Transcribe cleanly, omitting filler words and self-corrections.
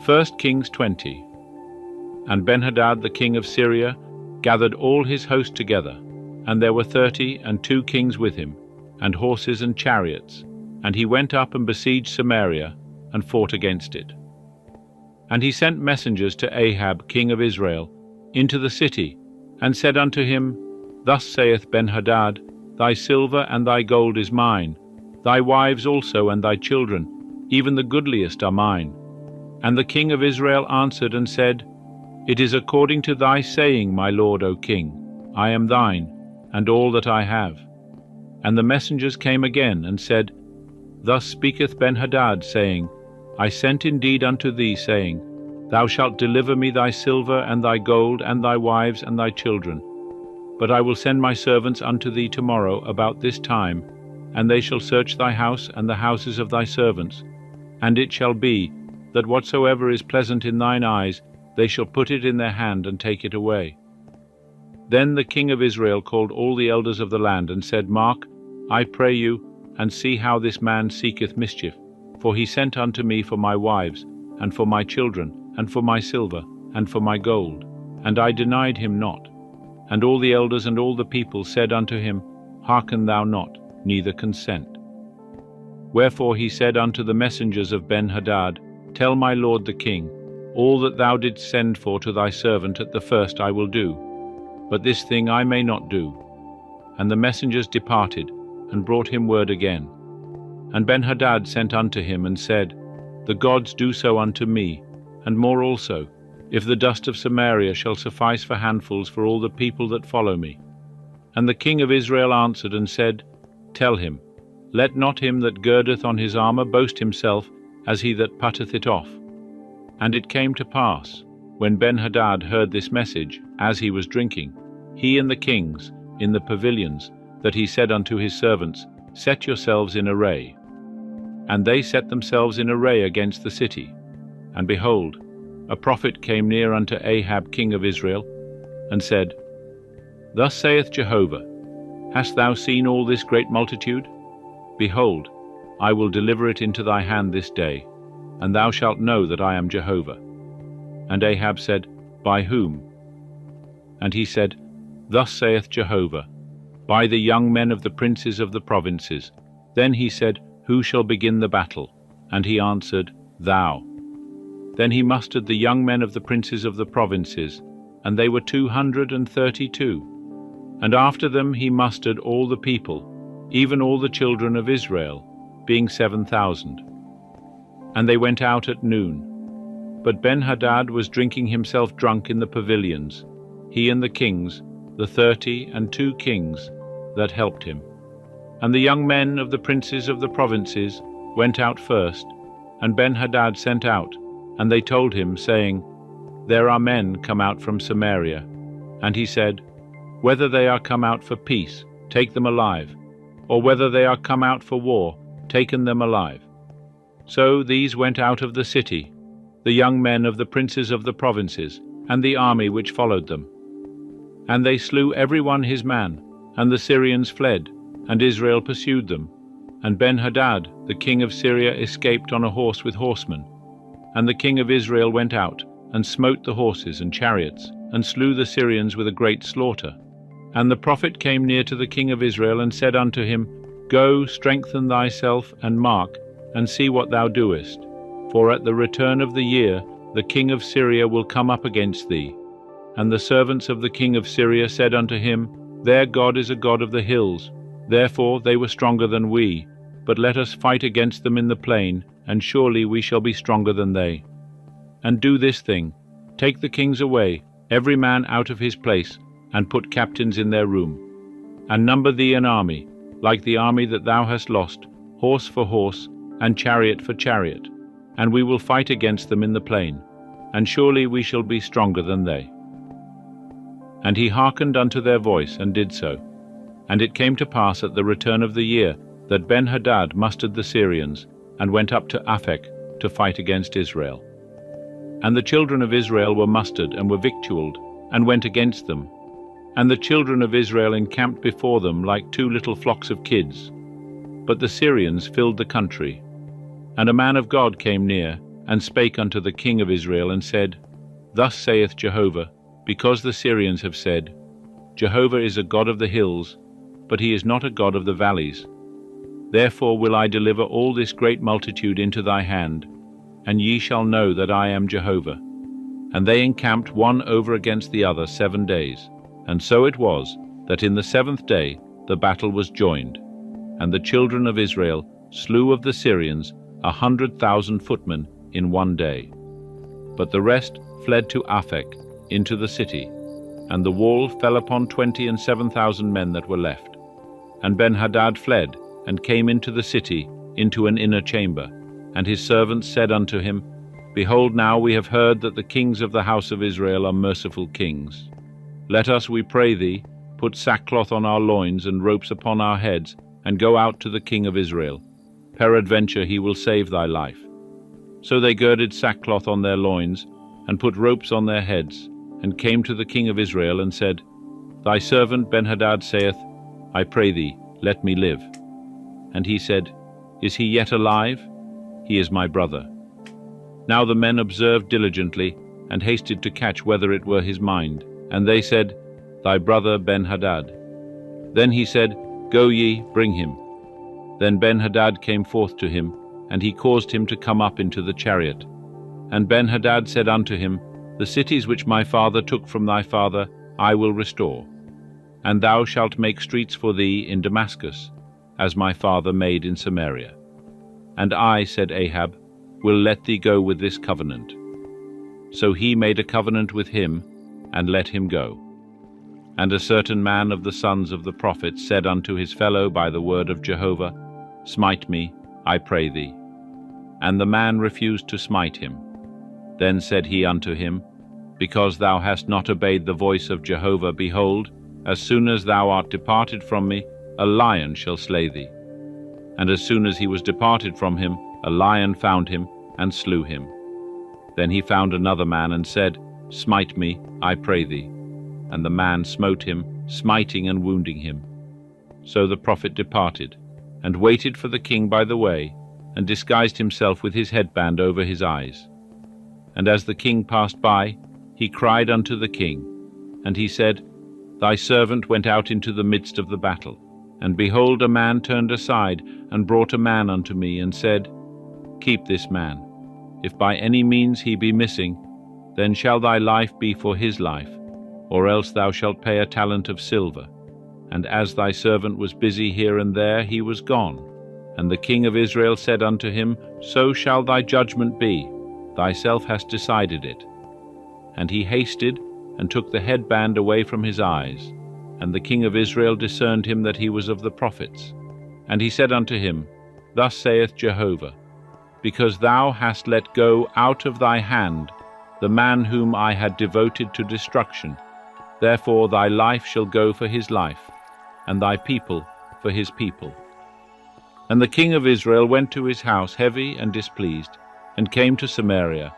1 Kings 20. And Benhadad the king of Syria gathered all his host together, and there were 32 kings with him, and horses and chariots, and he went up and besieged Samaria, and fought against it. And he sent messengers to Ahab king of Israel into the city, and said unto him, Thus saith Benhadad, Thy silver and thy gold is mine, thy wives also and thy children, even the goodliest are mine. And the king of Israel answered and said, It is according to thy saying, my lord, O king, I am thine, and all that I have. And the messengers came again, and said, Thus speaketh Benhadad, saying, I sent indeed unto thee, saying, Thou shalt deliver me thy silver and thy gold and thy wives and thy children. But I will send my servants unto thee tomorrow about this time, and they shall search thy house and the houses of thy servants. And it shall be, that whatsoever is pleasant in thine eyes, they shall put it in their hand and take it away. Then the king of Israel called all the elders of the land, and said, Mark, I pray you, and see how this man seeketh mischief. For he sent unto me for my wives, and for my children, and for my silver, and for my gold. And I denied him not. And all the elders and all the people said unto him, Hearken thou not, neither consent. Wherefore he said unto the messengers of Benhadad, Tell my lord the king, all that thou didst send for to thy servant at the first I will do, but this thing I may not do. And the messengers departed, and brought him word again. And Benhadad sent unto him, and said, The gods do so unto me, and more also, if the dust of Samaria shall suffice for handfuls for all the people that follow me. And the king of Israel answered and said, Tell him, Let not him that girdeth on his armour boast himself as he that putteth it off. And it came to pass, when Benhadad heard this message, as he was drinking, he and the kings, in the pavilions, that he said unto his servants, Set yourselves in array. And they set themselves in array against the city. And behold, a prophet came near unto Ahab king of Israel, and said, Thus saith Jehovah, Hast thou seen all this great multitude? Behold, I will deliver it into thy hand this day, and thou shalt know that I am Jehovah. And Ahab said, By whom? And he said, Thus saith Jehovah, By the young men of the princes of the provinces. Then he said, Who shall begin the battle? And he answered, Thou. Then he mustered the young men of the princes of the provinces, and they were 232. And after them he mustered all the people, even all the children of Israel, being 7,000. And they went out at noon. But Benhadad was drinking himself drunk in the pavilions, he and the kings, the 32 kings that helped him. And the young men of the princes of the provinces went out first, and Benhadad sent out, and they told him, saying, There are men come out from Samaria. And he said, Whether they are come out for peace, take them alive, or whether they are come out for war, taken them alive. So these went out of the city, the young men of the princes of the provinces, and the army which followed them. And they slew every one his man, and the Syrians fled, and Israel pursued them. And Benhadad, the king of Syria, escaped on a horse with horsemen. And the king of Israel went out, and smote the horses and chariots, and slew the Syrians with a great slaughter. And the prophet came near to the king of Israel, and said unto him, Go, strengthen thyself, and mark, and see what thou doest. For at the return of the year the king of Syria will come up against thee. And the servants of the king of Syria said unto him, Their God is a God of the hills. Therefore they were stronger than we. But let us fight against them in the plain, and surely we shall be stronger than they. And do this thing, take the kings away, every man out of his place, and put captains in their room. And number thee an army, like the army that thou hast lost, horse for horse, and chariot for chariot. And we will fight against them in the plain, and surely we shall be stronger than they. And he hearkened unto their voice, and did so. And it came to pass at the return of the year, that Benhadad mustered the Syrians, and went up to Aphek to fight against Israel. And the children of Israel were mustered, and were victualled, and went against them. And the children of Israel encamped before them like 2 little flocks of kids. But the Syrians filled the country. And a man of God came near, and spake unto the king of Israel, and said, Thus saith Jehovah, because the Syrians have said, Jehovah is a God of the hills, but he is not a God of the valleys. Therefore will I deliver all this great multitude into thy hand, and ye shall know that I am Jehovah. And they encamped one over against the other 7 days. And so it was, that in the 7th day the battle was joined, and the children of Israel slew of the Syrians 100,000 footmen in 1 day. But the rest fled to Aphek into the city, and the wall fell upon 27,000 men that were left. And Ben-Hadad fled, and came into the city, into an inner chamber. And his servants said unto him, Behold, now we have heard that the kings of the house of Israel are merciful kings. Let us, we pray thee, put sackcloth on our loins and ropes upon our heads, and go out to the king of Israel. Peradventure he will save thy life. So they girded sackcloth on their loins, and put ropes on their heads, and came to the king of Israel, and said, Thy servant Ben-Hadad saith, I pray thee, let me live. And he said, Is he yet alive? He is my brother. Now the men observed diligently, and hasted to catch whether it were his mind. And they said, Thy brother Ben-Hadad. Then he said, Go ye, bring him. Then Ben-Hadad came forth to him, and he caused him to come up into the chariot. And Ben-Hadad said unto him, The cities which my father took from thy father I will restore, and thou shalt make streets for thee in Damascus, as my father made in Samaria. And I, said Ahab, will let thee go with this covenant. So he made a covenant with him, and let him go. And a certain man of the sons of the prophets said unto his fellow by the word of Jehovah, Smite me, I pray thee. And the man refused to smite him. Then said he unto him, Because thou hast not obeyed the voice of Jehovah, behold, as soon as thou art departed from me, a lion shall slay thee. And as soon as he was departed from him, a lion found him, and slew him. Then he found another man, and said, Smite me, I pray thee. And the man smote him, smiting and wounding him. So the prophet departed, and waited for the king by the way, and disguised himself with his headband over his eyes. And as the king passed by, he cried unto the king, and he said, Thy servant went out into the midst of the battle, and behold, a man turned aside, and brought a man unto me, and said, Keep this man. If by any means he be missing, then shall thy life be for his life, or else thou shalt pay a talent of silver. And as thy servant was busy here and there, he was gone. And the king of Israel said unto him, So shall thy judgment be, thyself hast decided it. And he hasted, and took the headband away from his eyes. And the king of Israel discerned him that he was of the prophets. And he said unto him, Thus saith Jehovah, Because thou hast let go out of thy hand the man whom I had devoted to destruction, therefore thy life shall go for his life, and thy people for his people. And the king of Israel went to his house heavy and displeased, and came to Samaria,